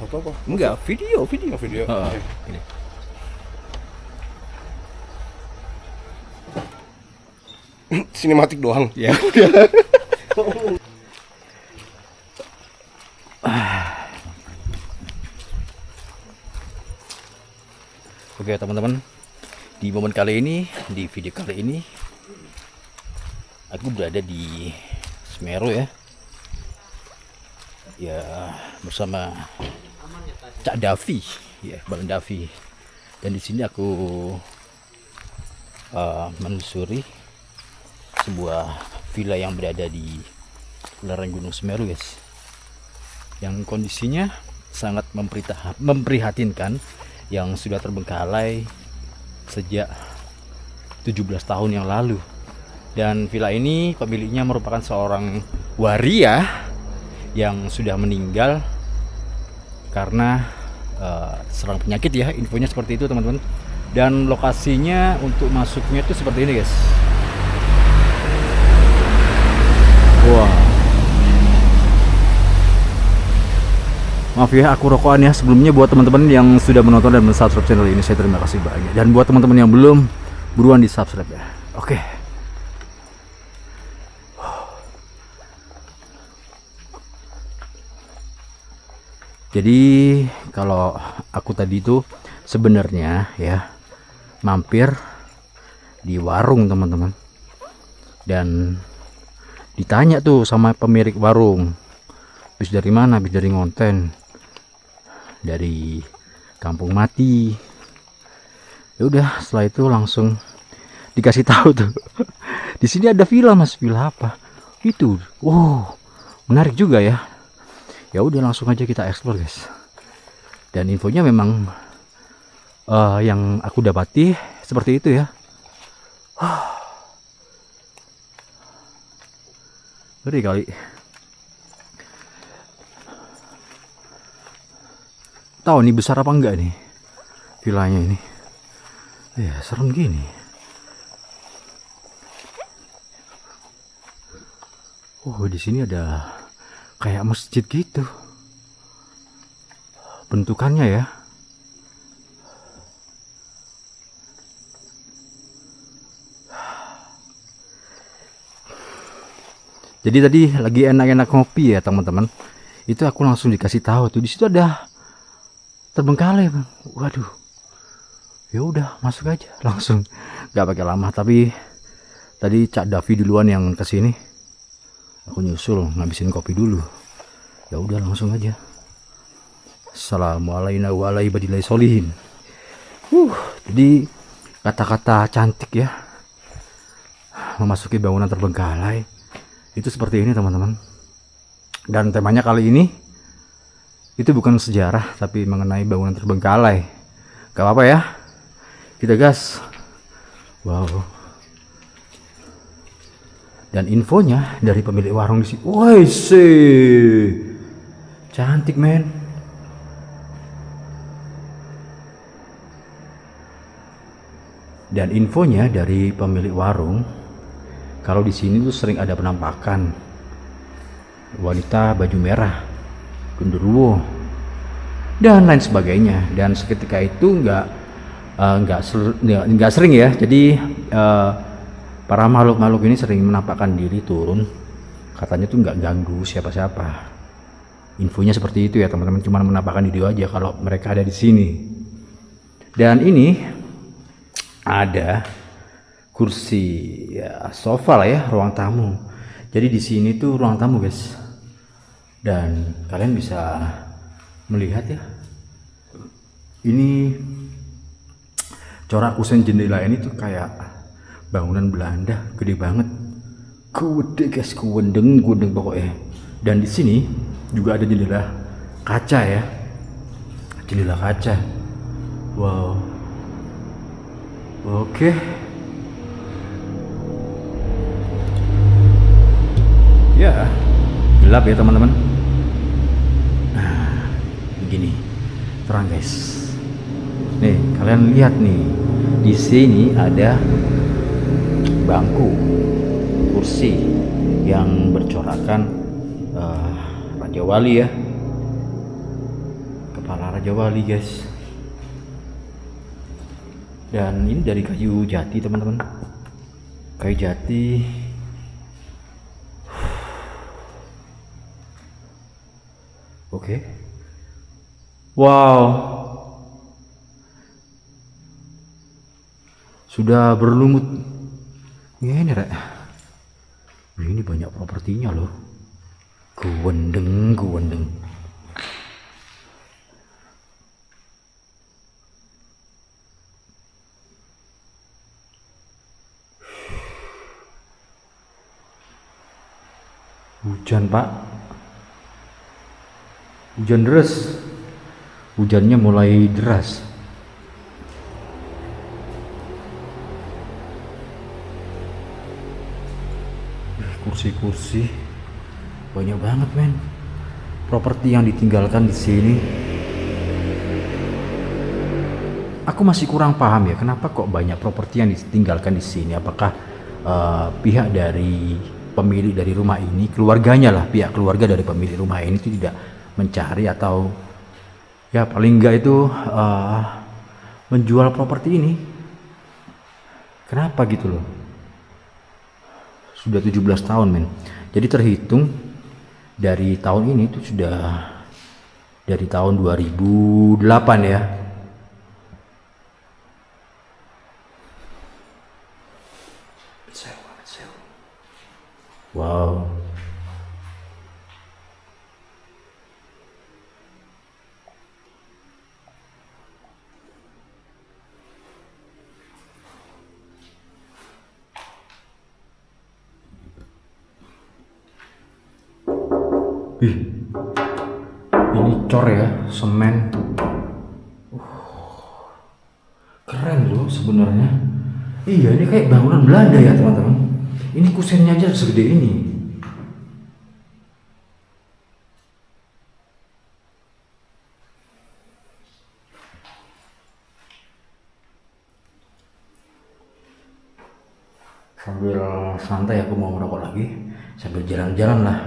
foto apa? Enggak, video. Oh, video. Oke. Ini. Sinematik doang. Ya. Oke teman-teman, di momen kali ini, di video kali ini, aku berada di Semeru ya. Ya bersama Cak Davi, ya Bang Davi. Dan di sini aku menelusuri sebuah villa yang berada di lereng Gunung Semeru, guys. Yang kondisinya sangat memprihatinkan, yang sudah terbengkalai sejak 17 tahun yang lalu. Dan villa ini pemiliknya merupakan seorang waria yang sudah meninggal karena serang penyakit ya, infonya seperti itu teman-teman. Dan lokasinya untuk masuknya itu seperti ini guys. Wah, maaf ya aku rokokan ya sebelumnya. Buat teman-teman yang sudah menonton dan mensubscribe channel ini, saya terima kasih banyak. Dan buat teman-teman yang belum, buruan di subscribe ya. Oke. Jadi kalau aku tadi itu sebenarnya ya mampir di warung teman-teman, dan ditanya tuh sama pemilik warung, habis dari mana? Habis dari ngonten, dari Kampung Mati. Ya udah, setelah itu langsung dikasih tahu tuh di sini ada villa mas. Villa apa itu? Wow, menarik juga ya. Ya udah langsung aja kita explore guys. Dan infonya memang yang aku dapati seperti itu ya. Ngeri kali. Tahu nih besar apa enggak nih villanya ini? Ya serem gini. Oh di sini ada kayak masjid gitu bentukannya ya. Jadi tadi lagi enak-enak ngopi ya teman-teman, itu aku langsung dikasih tahu tuh di situ ada terbengkalai bang. Waduh, ya udah masuk aja langsung, nggak pakai lama. Tapi tadi Cak Davi duluan yang kesini, aku nyusul ngabisin kopi dulu. Ya udah langsung aja. Assalamualaikum warahmatullahi wabarakatuh. Jadi kata-kata cantik ya memasuki bangunan terbengkalai itu seperti ini teman-teman. Dan temanya kali ini itu bukan sejarah tapi mengenai bangunan terbengkalai. Gak apa-apa ya, kita gas. Wow. Dan infonya dari pemilik warung di sini. Woi sih, cantik men. Dan infonya dari pemilik warung, kalau di sini tuh sering ada penampakan wanita baju merah, genderuwo, dan lain sebagainya. Dan seketika itu nggak sering ya. Jadi para makhluk-makhluk ini sering menampakkan diri turun. Katanya tuh nggak ganggu siapa-siapa. Infonya seperti itu ya teman-teman. Cuma menampakkan diri aja kalau mereka ada di sini. Dan ini ada kursi ya, sofa lah ya, ruang tamu. Jadi di sini tuh ruang tamu guys. Dan kalian bisa melihat ya. Ini corak kusen jendela ini tuh kayak bangunan Belanda, gede banget. Gede guys, gudeng pokoknya. Dan di sini juga ada jendela kaca ya. Jendela kaca. Wow. Oke. Ya, gelap ya teman-teman. Nah, begini. Terang guys. Nih, kalian lihat nih. Di sini ada bangku, kursi yang bercorakan Raja Wali ya. Raja Wali guys. Dan ini dari kayu jati teman-teman. Kayu jati. Oke. Wow. Sudah berlumut. Ini Rek. Ini banyak propertinya loh. Guwendeng. Hujan Pak. Hujan deras. Hujannya mulai deras. Kursi-kursi banyak banget men. Properti yang ditinggalkan di sini. Aku masih kurang paham ya, kenapa kok banyak properti yang ditinggalkan di sini. Apakah pihak dari pemilik dari rumah ini, keluarganya lah, pihak keluarga dari pemilik rumah ini itu tidak mencari atau ya paling enggak itu menjual properti ini. Kenapa gitu loh? Sudah 17 tahun men. Jadi terhitung dari tahun ini itu sudah dari tahun 2008 ya. Wow. Ini cor ya, semen. Keren loh sebenarnya. Iya, ini kayak bangunan Belanda ya teman-teman. Ini kusennya aja segede ini. Sambil santai aku mau merokok lagi, sambil jalan-jalan lah.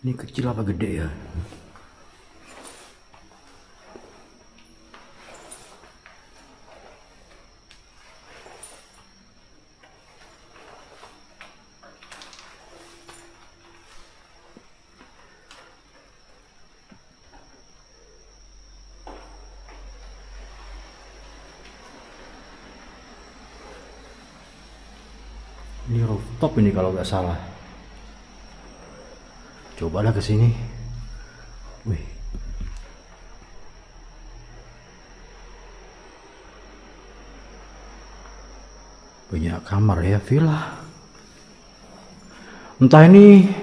Ini kecil apa gede ya? Ini rooftop ini kalau nggak salah. Cobalah ke sini. Wih. Banyak kamar ya, villa. Entah ini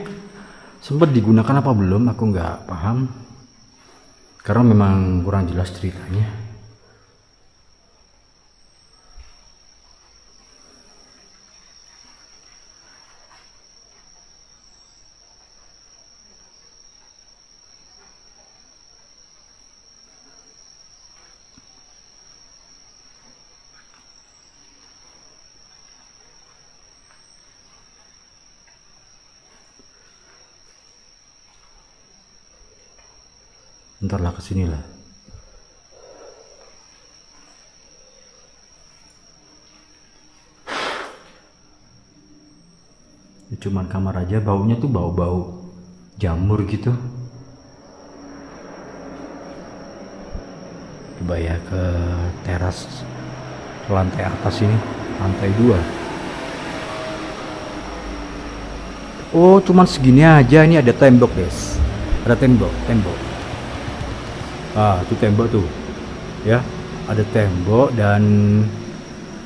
sempat digunakan apa belum, aku nggak paham. Karena memang kurang jelas ceritanya. Ntarlah kesini lah. Cuman kamar aja, baunya tuh bau-bau jamur gitu. Coba ya ke teras lantai atas ini, lantai 2. Oh, cuman segini aja. Ini ada tembok guys, ada tembok. Ah, itu tembok tuh ya, ada tembok dan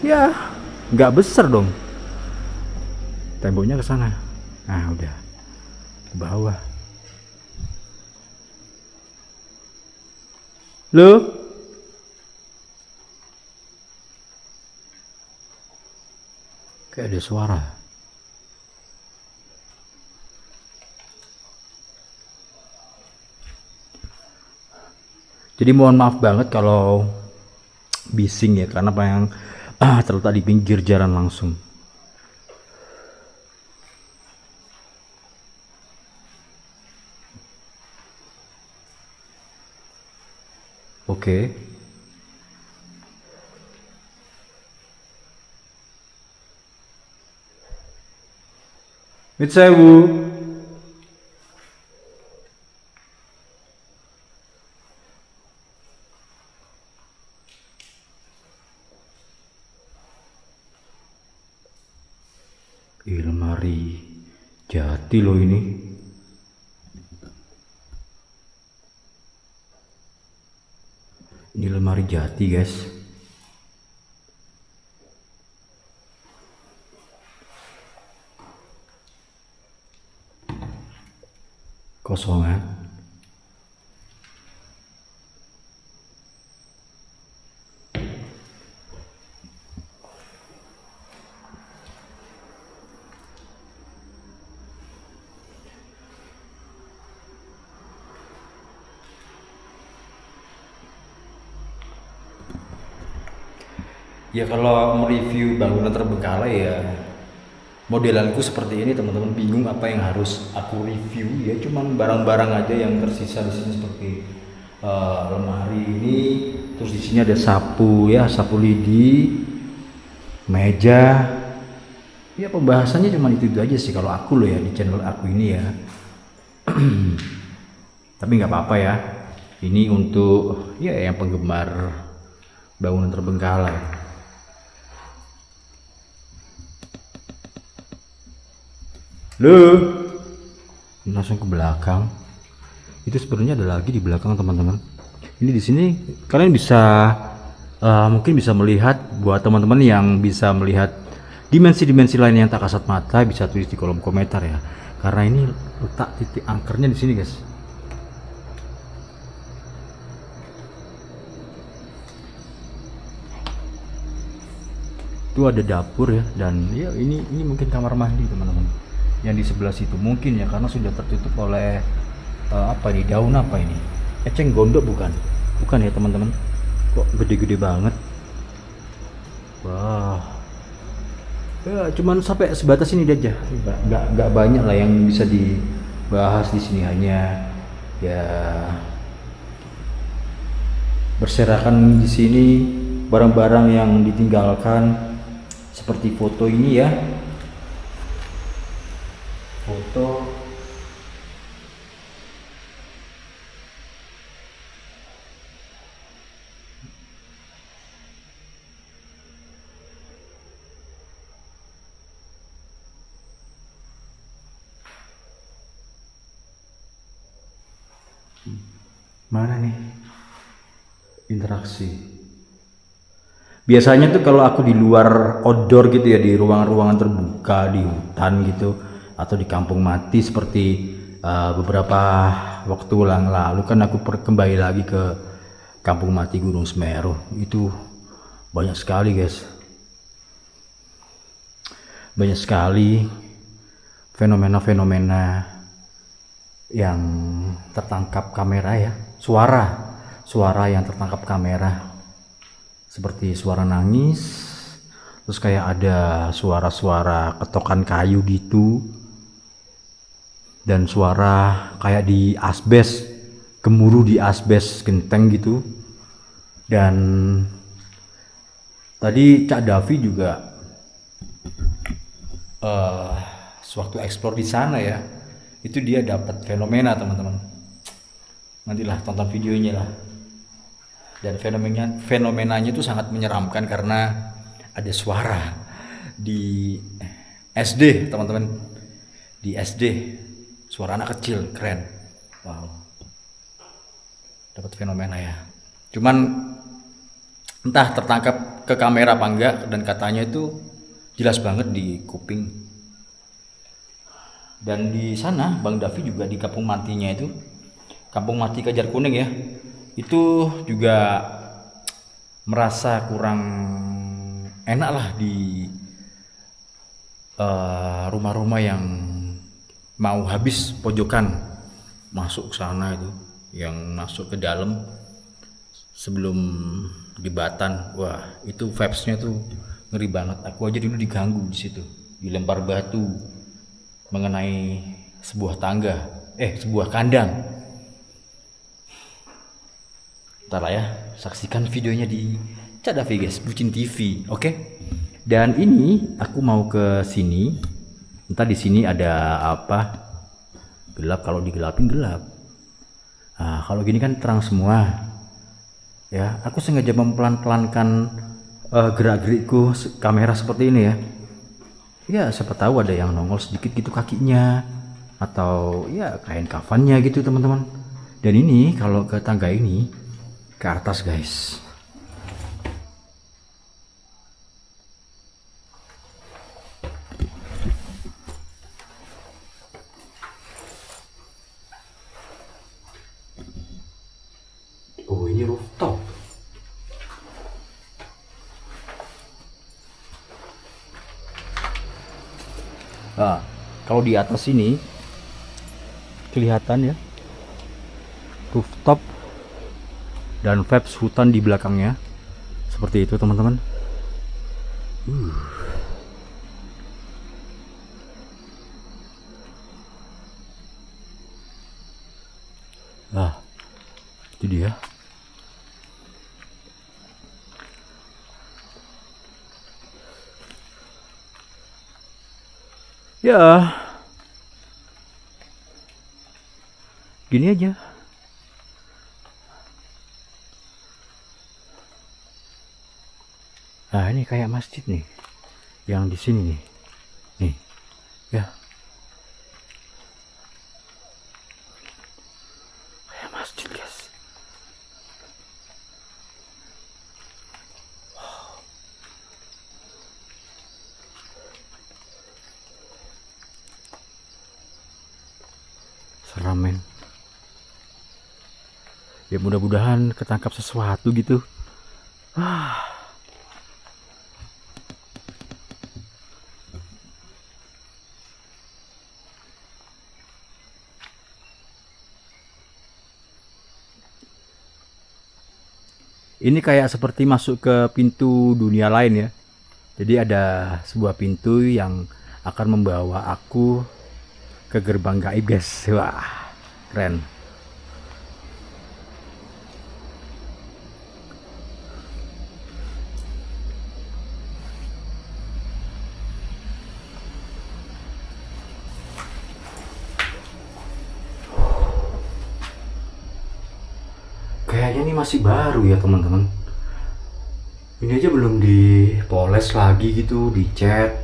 ya nggak besar dong temboknya ke sana. Nah udah ke bawah loh. Kayak ada suara. Jadi mohon maaf banget kalau bising ya, karena apa yang terletak di pinggir jalan langsung. Oke. Mitsewu. Lemari jati loh ini. Ini lemari jati, guys. Kosongan. Ya kalau mereview bangunan terbengkalai ya modelanku seperti ini teman-teman, bingung apa yang harus aku review ya, cuman barang-barang aja yang tersisa di sini seperti lemari ini, terus di sini ada sapu ya, sapu lidi, meja. Ya pembahasannya cuma itu aja sih kalau aku loh ya, di channel aku ini ya. Tapi nggak apa-apa ya, ini untuk ya yang penggemar bangunan terbengkalai. Loh, langsung ke belakang. Itu sebenarnya ada lagi di belakang teman-teman. Ini di sini kalian bisa mungkin bisa melihat, buat teman-teman yang bisa melihat dimensi-dimensi lain yang tak kasat mata bisa tulis di kolom komentar ya. Karena ini letak titik angkernya di sini, guys. Itu ada dapur ya, dan ya ini mungkin kamar mandi teman-teman. Yang di sebelah situ mungkin ya, karena sudah tertutup oleh apa nih, daun apa ini, eceng gondok bukan ya teman-teman, kok gede-gede banget. Wah ya, cuman sampai sebatas ini aja, nggak banyak lah yang bisa dibahas di sini, hanya ya berserakan di sini barang-barang yang ditinggalkan seperti foto ini ya, foto mana nih interaksi. Biasanya tuh kalau aku di luar outdoor gitu ya, di ruangan-ruangan terbuka, di hutan gitu, atau di kampung mati seperti beberapa waktu lalu kan aku kembali lagi ke kampung mati Gunung Semeru. Itu banyak sekali guys, banyak sekali fenomena-fenomena yang tertangkap kamera ya, suara yang tertangkap kamera, seperti suara nangis, terus kayak ada suara-suara ketokan kayu gitu, dan suara kayak di asbes, gemuruh di asbes genteng gitu. Dan tadi Cak Davi juga sewaktu eksplor di sana ya, itu dia dapat fenomena teman-teman. Nantilah tonton videonya lah. Dan fenomenanya itu sangat menyeramkan karena ada suara di SD teman-teman, di SD suara anak kecil, keren. Wow, dapat fenomena ya. Cuman entah tertangkap ke kamera apa enggak, dan katanya itu jelas banget di kuping. Dan di sana Bang Davi juga di kampung matinya itu, kampung mati Kajar Kuning ya, itu juga merasa kurang enak lah di rumah-rumah yang mau habis pojokan masuk ke sana itu, yang masuk ke dalam sebelum jembatan. Wah, itu vibes-nya tuh ngeri banget. Aku aja dulu diganggu di situ, dilempar batu mengenai sebuah tangga, sebuah kandang. Ntar lah ya, saksikan videonya di Cadavi guys, Bucin TV, oke? Dan ini aku mau ke sini. Entah di sini ada apa? Gelap, kalau digelapin gelap. Nah, kalau gini kan terang semua. Ya, aku sengaja mempelan-pelankan gerak-gerikku kamera seperti ini ya. Ya, siapa tahu ada yang nongol sedikit gitu kakinya, atau ya kain kafannya gitu teman-teman. Dan ini kalau ke tangga ini ke atas guys. Oh, ini rooftop. Nah, kalau di atas ini kelihatan ya rooftop dan vibes hutan di belakangnya seperti itu teman-teman. Nah, itu dia. Ya, gini aja. Nah, ini kayak masjid nih, yang di sini nih, ya, kayak masjid guys. Seram men. Ya mudah-mudahan ketangkap sesuatu gitu. Ini kayak seperti masuk ke pintu dunia lain ya. Jadi ada sebuah pintu yang akan membawa aku ke gerbang gaib guys. Wah, keren. Kayaknya ini masih baru ya teman-teman. Ini aja belum dipoles lagi gitu, dicat,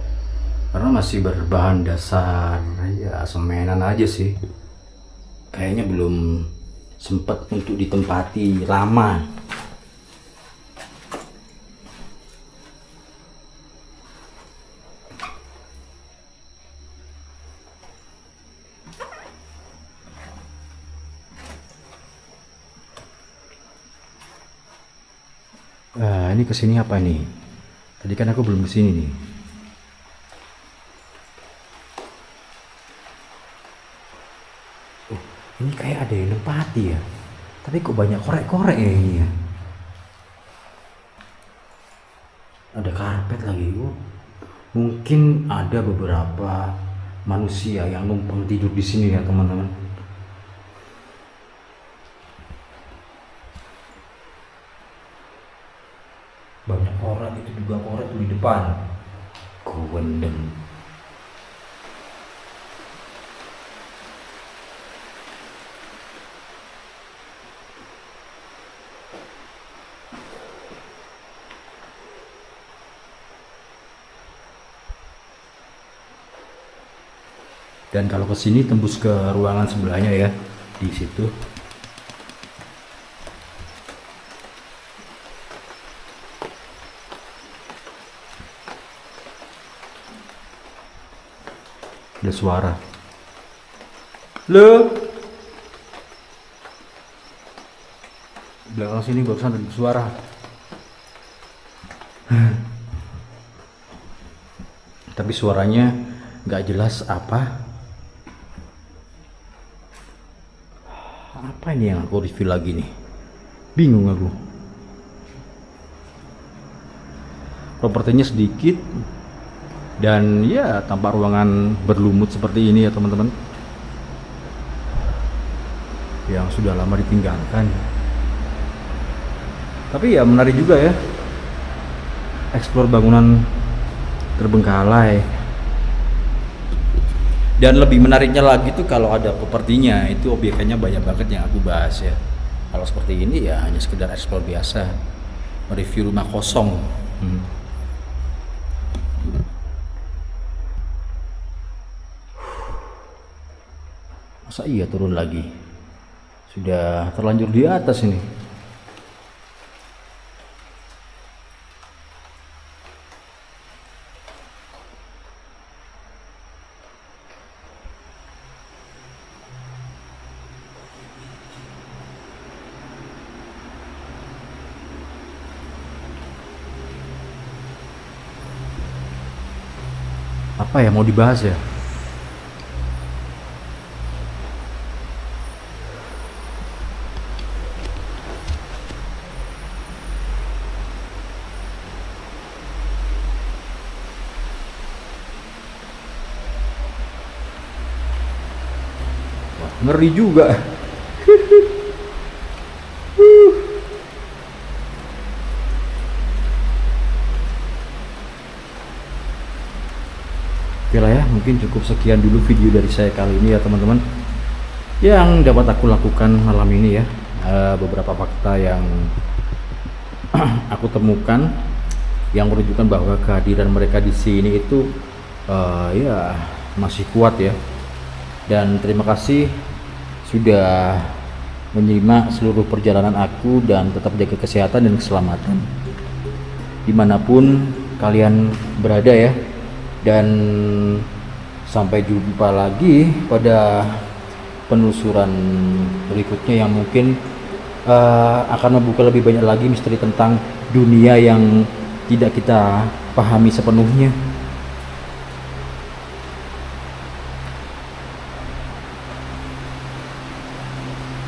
karena masih berbahan dasar ya semenan aja sih. Kayaknya belum sempet untuk ditempati lama. Ini kesini apa nih? Tadi kan aku belum kesini nih. Oh, ini kayak ada yang nempati ya. Tapi kok banyak korek-korek ya ini ya. Ada karpet lagi. Oh, mungkin ada beberapa manusia yang numpang tidur di sini ya teman-teman. Banyak orang itu juga korek tuh di depan. Kewendeng. Dan kalau ke sini tembus ke ruangan sebelahnya ya, di situ. Ada suara. Lo belakang sini barusan ada suara. Ntar tapi suaranya nggak jelas apa. Apa ini yang aku review lagi nih? Bingung aku. Propertinya sedikit dan ya tampak ruangan berlumut seperti ini ya teman-teman, yang sudah lama ditinggalkan. Tapi ya menarik juga ya, eksplor bangunan terbengkalai. Dan lebih menariknya lagi tuh kalau ada propertinya, itu obyekannya banyak banget yang aku bahas ya. Kalau seperti ini ya hanya sekedar eksplor biasa, mereview rumah kosong. Masa iya turun lagi? Sudah terlanjur di atas ini. Apa ya mau dibahas ya? Wah, ngeri juga. Oke lah ya, mungkin cukup sekian dulu video dari saya kali ini ya teman-teman, yang dapat aku lakukan malam ini ya. Beberapa fakta yang aku temukan yang menunjukkan bahwa kehadiran mereka di sini itu ya masih kuat ya. Dan terima kasih sudah menyimak seluruh perjalanan aku, dan tetap jaga kesehatan dan keselamatan dimanapun kalian berada ya. Dan sampai jumpa lagi pada penelusuran berikutnya yang mungkin akan membuka lebih banyak lagi misteri tentang dunia yang tidak kita pahami sepenuhnya.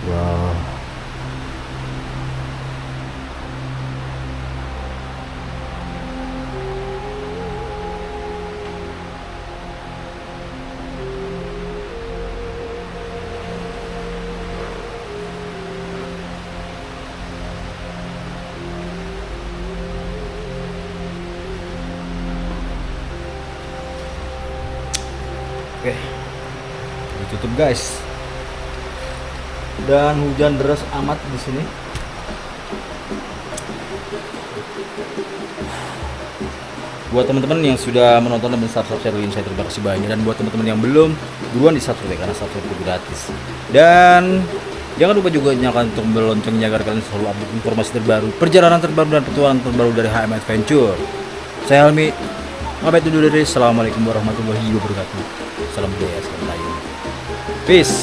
Wow. Oke, ditutup guys. Dan hujan deras amat di sini. Buat teman-teman yang sudah menonton dan subscribe channel ini, saya terima kasih banyak. Dan buat teman-teman yang belum, buruan di subscribe karena subscribe itu gratis. Dan jangan lupa juga nyalakan tombol loncengnya agar kalian selalu update informasi terbaru, perjalanan terbaru dan petualangan terbaru dari HM Adventure. Saya Helmi, pamit undur diri. Assalamualaikum warahmatullahi wabarakatuh. Salam budaya, salam layu. Peace.